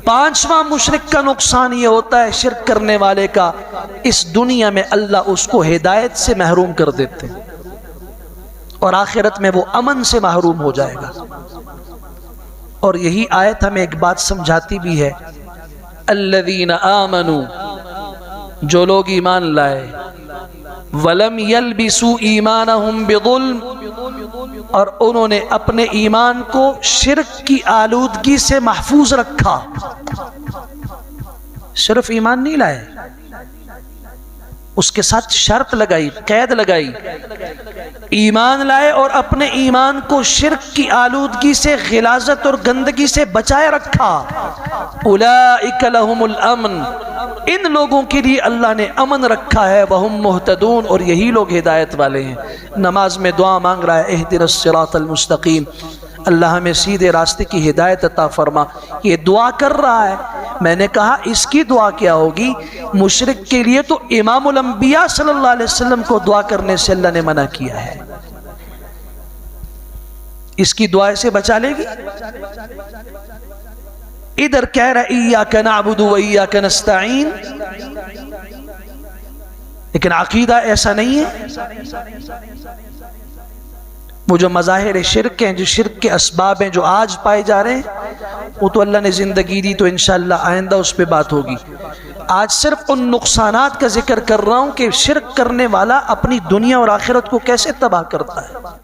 پانچواں مشرک کا نقصان یہ ہوتا ہے شرک کرنے والے کا، اس دنیا میں اللہ اس کو ہدایت سے محروم کر دیتے اور آخرت میں وہ امن سے محروم ہو جائے گا۔ اور یہی آیت ہمیں ایک بات سمجھاتی بھی ہے، الذین آمنوا، جو لوگ ایمان لائے، ولم یلبسوا ایمانہم بظلم، اور انہوں نے اپنے ایمان کو شرک کی آلودگی سے محفوظ رکھا۔ صرف ایمان نہیں لائے، اس کے ساتھ شرط لگائی، قید لگائی، ایمان لائے اور اپنے ایمان کو شرک کی آلودگی سے، غلاظت اور گندگی سے بچائے رکھا۔ اولئک لہم الامن، ان لوگوں کے لیے اللہ نے امن رکھا ہے، وہم مہتدون، اور یہی لوگ ہدایت والے ہیں۔ نماز میں دعا مانگ رہا ہے، اہدنا الصراط المستقیم، اللہ ہمیں سیدھے راستے کی ہدایت عطا فرما۔ یہ دعا کر رہا ہے۔ میں نے کہا اس کی دعا کیا ہوگی؟ مشرک کے لیے تو امام الانبیاء صلی اللہ علیہ وسلم کو دعا کرنے سے اللہ نے منع کیا ہے، اس کی دعا سے بچا لے گی؟ ادھر کہہ رہا ایاک نعبد و ایاک نستعین، لیکن عقیدہ ایسا نہیں ہے۔ وہ جو مظاہر شرک ہیں، جو شرک کے اسباب ہیں جو آج پائے جا رہے ہیں، وہ تو اللہ نے زندگی دی تو انشاءاللہ آئندہ اس پہ بات ہوگی۔ آج صرف ان نقصانات کا ذکر کر رہا ہوں کہ شرک کرنے والا اپنی دنیا اور آخرت کو کیسے تباہ کرتا ہے۔